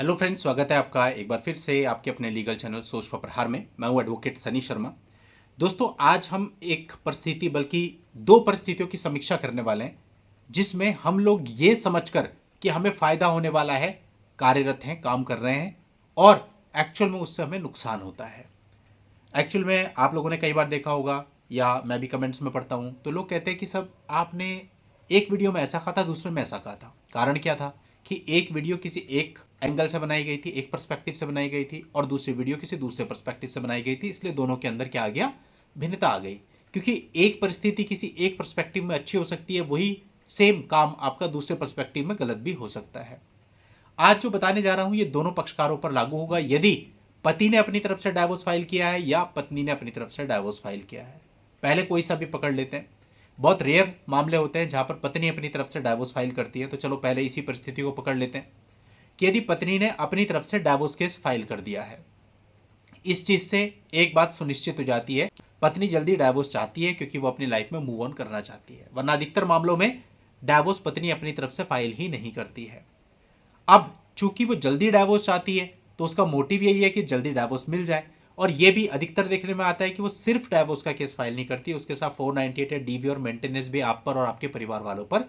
Hello friends, स्वागत है आपका एक बार फिर से आपके अपने लीगल चैनल सोच पर प्रहार में। मैं हूं एडवोकेट सनी शर्मा। दोस्तों, आज हम एक परिस्थिति बल्कि दो परिस्थितियों की समीक्षा करने वाले हैं जिसमें हम लोग ये समझकर कि हमें फ़ायदा होने वाला है, कार्यरत हैं, काम कर रहे हैं और एक्चुअल में उससे हमें नुकसान होता है। एक्चुअल में आप लोगों ने कई बार देखा होगा या मैं भी कमेंट्स में पढ़ता हूँ तो लोग कहते हैं कि सब आपने एक वीडियो में ऐसा कहा था, दूसरे में ऐसा कहा था। कारण क्या था कि एक वीडियो किसी एक एंगल से बनाई गई थी, एक पर्सपेक्टिव से बनाई गई थी और दूसरी वीडियो किसी दूसरे पर्सपेक्टिव से बनाई गई थी, इसलिए दोनों के अंदर क्या आ गया, भिन्नता आ गई। क्योंकि एक परिस्थिति किसी एक पर्सपेक्टिव में अच्छी हो सकती है, वही सेम काम आपका दूसरे पर्सपेक्टिव में गलत भी हो सकता है। आज जो बताने जा रहा हूं ये दोनों पक्षकारों पर लागू होगा, यदि पति ने अपनी तरफ से डाइवोर्स फाइल किया है या पत्नी ने अपनी तरफ से डाइवोर्स फाइल किया है। पहले कोई सा भी पकड़ लेते हैं। बहुत रेयर मामले होते हैं जहां पर पत्नी अपनी तरफ से डाइवोर्स फाइल करती है, तो चलो पहले इसी परिस्थिति को पकड़ लेते हैं कि यदि पत्नी ने अपनी तरफ से डाइवोर्स केस फाइल कर दिया है। इस चीज से एक बात सुनिश्चित हो जाती है, पत्नी जल्दी डाइवोर्स चाहती है क्योंकि वो अपनी लाइफ में मूव ऑन करना चाहती है, वरना अधिकतर मामलों में डाइवोर्स पत्नी अपनी तरफ से फाइल ही नहीं करती है। अब चूंकि वो जल्दी डाइवोर्स चाहती है तो उसका मोटिव यही है कि जल्दी डाइवोर्स मिल जाए, और ये भी अधिकतर देखने में आता है कि वो सिर्फ डाइवोर्स का केस फाइल नहीं करती, उसके साथ 498 डीवी और मेंटेनेंस भी आप पर और आपके परिवार वालों पर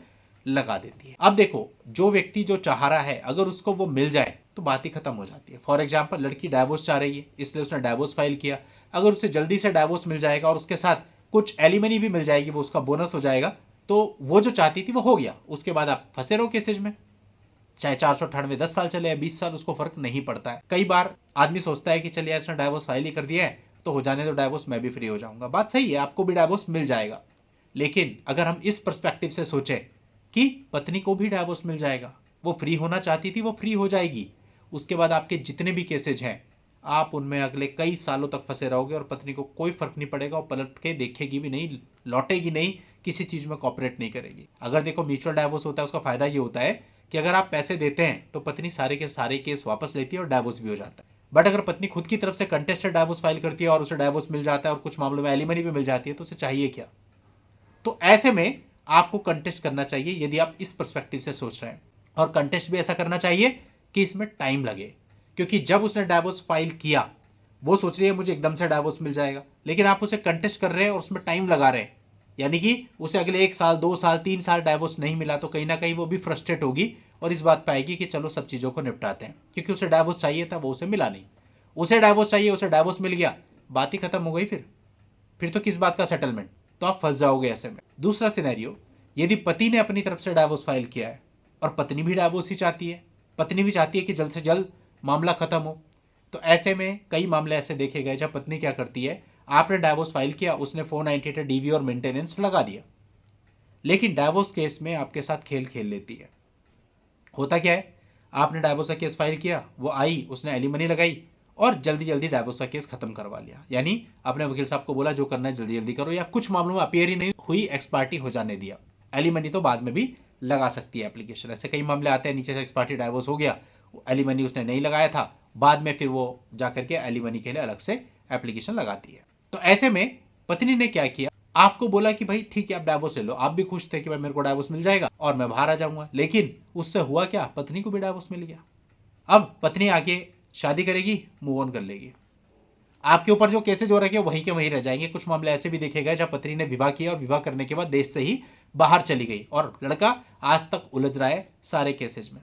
लगा देती है। अब देखो, जो व्यक्ति जो चाह रहा है अगर उसको वो मिल जाए तो बात ही खत्म हो जाती है। फॉर एग्जाम्पल, लड़की डाइवोर्स चाह रही है इसलिए उसने डाइवोर्स फाइल किया। अगर उसे जल्दी से डाइवोर्स मिल जाएगा और उसके साथ कुछ एलिमनी भी मिल जाएगी, वो उसका बोनस हो जाएगा, तो वो जो चाहती थी वो हो गया। उसके बाद आप फंसे रहो केसेज में, चाहे 498 10 साल चले या 20 साल, उसको फर्क नहीं पड़ता है। कई बार आदमी सोचता है कि चलिए यार, इसने डाइवोर्स फाइल ही कर दिया है तो हो जाने दो डाइवोर्स, मैं भी फ्री हो जाऊंगा। बात सही है, आपको भी डाइवोर्स मिल जाएगा, लेकिन अगर हम इस पर्सपेक्टिव से सोचें कि पत्नी को भी डाइवोर्स मिल जाएगा, वो फ्री होना चाहती थी, वो फ्री हो जाएगी, उसके बाद आपके जितने भी केसेज हैं आप उनमें अगले कई सालों तक फंसे रहोगे और पत्नी को कोई फर्क नहीं पड़ेगा और पलट के देखेगी भी नहीं, लौटेगी नहीं, किसी चीज में कॉपरेट नहीं करेगी। अगर देखो, म्यूचुअल डाइवोर्स होता है, उसका फायदा ये होता है कि अगर आप पैसे देते हैं तो पत्नी सारे के सारे केस वापस लेती है और डाइवोर्स भी हो जाता है। बट अगर पत्नी खुद की तरफ से कंटेस्टेड डाइवोर्स फाइल करती है और उसे डाइवोर्स मिल जाता है और कुछ मामलों में एलिमनी भी मिल जाती है, तो उसे चाहिए क्या? तो ऐसे में आपको कंटेस्ट करना चाहिए यदि आप इस पर्सपेक्टिव से सोच रहे हैं, और कंटेस्ट भी ऐसा करना चाहिए कि इसमें टाइम लगे। क्योंकि जब उसने डाइवोर्स फाइल किया, वो सोच रही है मुझे एकदम से डाइवोर्स मिल जाएगा, लेकिन आप उसे कंटेस्ट कर रहे हैं और उसमें टाइम लगा रहे हैं, यानी कि उसे अगले 1 साल 2 साल 3 साल डाइवोर्स नहीं मिला, तो कहीं ना कहीं वो भी फ्रस्ट्रेट होगी और इस बात पे आएगी कि चलो सब चीज़ों को निपटाते हैं। क्योंकि उसे डाइवोर्स चाहिए था, वो उसे मिला नहीं। उसे डाइवोर्स चाहिए, उसे डाइवोर्स मिल गया, बात ही खत्म हो गई। फिर तो किस बात का सेटलमेंट? तो आप फंस जाओगे ऐसे में। दूसरा सिनेरियो, यदि पति ने अपनी तरफ से डाइवोर्स फाइल किया है और पत्नी भी डाइवोर्स ही चाहती है, पत्नी भी चाहती है कि जल्द से जल्द मामला खत्म हो, तो ऐसे में कई मामले ऐसे देखे गए जब पत्नी क्या करती है, आपने डाइवोर्स फाइल किया, उसने 498 डीवी और मेंटेनेंस लगा दिया, लेकिन डाइवोर्स केस में आपके साथ खेल खेल लेती है। होता क्या है, आपने डाइवोर्स का केस फाइल किया, वो आई, उसने एलिमनी लगाई और जल्दी जल्दी डाइवोर्स का केस खत्म करवा लिया। यानी अपने वकील साहब को बोला जो करना है जल्दी जल्दी करो, या कुछ मामलों में अपियर ही नहीं हुई, एक्सपार्टी हो जाने दिया। एलिमनी तो बाद में भी लगा सकती है एप्लीकेशन। ऐसे कई मामले आते हैं, नीचे से एक्सपार्टी डाइवोर्स हो गया, एलिमनी उसने नहीं लगाया था, बाद में फिर वो जाकर के एलिमनी के लिए अलग से एप्लीकेशन लगाती है। तो ऐसे में पत्नी ने क्या किया, आपको बोला कि भाई ठीक है आप डाइवोर्स ले लो। आप भी खुश थे कि भाई मेरे को डाइवोर्स मिल जाएगा और मैं बाहर आ जाऊंगा, लेकिन उससे हुआ क्या, पत्नी को भी डाइवोर्स मिल गया। अब पत्नी आगे शादी करेगी, मूव ऑन कर लेगी, आपके ऊपर जो केसेज हो रखे हैं वहीं के वहीं रह जाएंगे। कुछ मामले ऐसे भी देखे गए जब पत्नी ने विवाह किया और विवाह करने के बाद देश से ही बाहर चली गई और लड़का आज तक उलझ रहा है सारे केसेज में,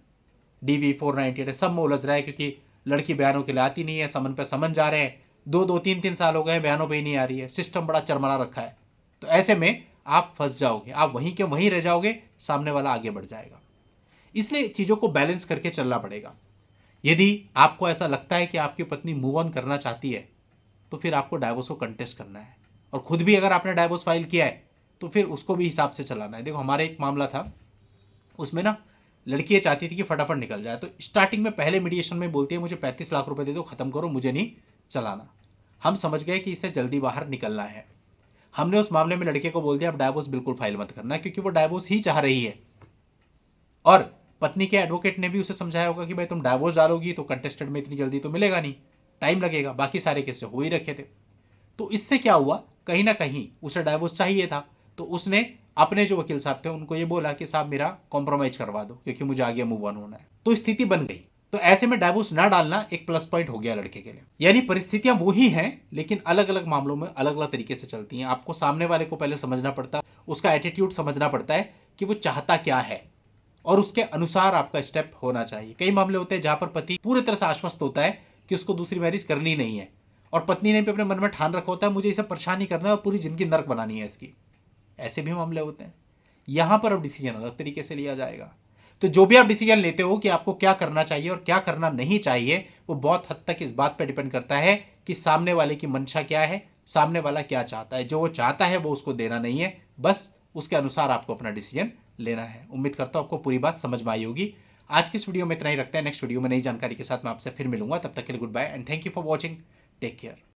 डीवी 498 सब में उलझ रहा है, क्योंकि लड़की बयानों के लिए आती नहीं है, समन पे समन जा रहे हैं, 2-2 3-3 साल हो गए बयानों पे ही नहीं आ रही है, सिस्टम बड़ा चरमरा रखा है। तो ऐसे में आप फंस जाओगे, आप वहीं के वहीं रह जाओगे, सामने वाला आगे बढ़ जाएगा। इसलिए चीज़ों को बैलेंस करके चलना पड़ेगा। यदि आपको ऐसा लगता है कि आपकी पत्नी मूव ऑन करना चाहती है तो फिर आपको डाइवोर्स को कंटेस्ट करना है, और खुद भी अगर आपने डाइवोर्स फाइल किया है तो फिर उसको भी हिसाब से चलाना है। देखो, हमारे एक मामला था, उसमें ना लड़की ये चाहती थी कि फटाफट निकल जाए, तो स्टार्टिंग में पहले मीडिएशन में बोलती है मुझे 35 लाख रुपए दे दो, खत्म करो, मुझे नहीं चलाना। हम समझ गए कि इसे जल्दी बाहर निकलना है। हमने उस मामले में लड़के को बोल दिया अब डाइवोर्स बिल्कुल फाइल मत करना, क्योंकि वो डाइवोर्स ही चाह रही है। और पत्नी के एडवोकेट ने भी उसे समझाया होगा कि भाई तुम डाइवोर्स डालोगी तो कंटेस्टेड में इतनी जल्दी तो मिलेगा नहीं, टाइम लगेगा, बाकी सारे केस हो ही रखे थे। तो इससे क्या हुआ, कहीं ना कहीं उसे डाइवोर्स चाहिए था, तो उसने अपने जो वकील साहब थे उनको ये बोला कि साहब मेरा कॉम्प्रोमाइज करवा दो, क्योंकि मुझे आगे मूव ऑन होना है। तो स्थिति बन गई। तो ऐसे में डाइवोर्स ना डालना एक प्लस पॉइंट हो गया लड़के के लिए। यानी परिस्थितियां वो ही हैं, लेकिन अलग अलग मामलों में अलग अलग तरीके से चलती हैं। आपको सामने वाले को पहले समझना पड़ता है, उसका एटीट्यूड समझना पड़ता है कि वो चाहता क्या है, और उसके अनुसार आपका स्टेप होना चाहिए। कई मामले होते हैं जहां पर पति पूरी तरह से आश्वस्त होता है कि उसको दूसरी मैरिज करनी नहीं है, और पत्नी ने भी अपने मन में ठान रखा होता है मुझे इसे परेशान नहीं करना है और पूरी जिंदगी नर्क बनानी है इसकी। ऐसे भी मामले होते हैं। यहां पर अब डिसीजन अलग तरीके से लिया जाएगा। तो जो भी आप डिसीजन लेते हो कि आपको क्या करना चाहिए और क्या करना नहीं चाहिए, वो बहुत हद तक इस बात पर डिपेंड करता है कि सामने वाले की मंशा क्या है, सामने वाला क्या चाहता है। जो वो चाहता है वो उसको देना नहीं है, बस उसके अनुसार आपको अपना डिसीजन लेना है। उम्मीद करता हूं आपको पूरी बात समझ में आई होगी। आज की इस वीडियो में इतना ही रखते हैं। नेक्स्ट वीडियो में नई जानकारी के साथ मैं आपसे फिर मिलूंगा। तब तक के लिए goodbye and thank you for watching. Take care.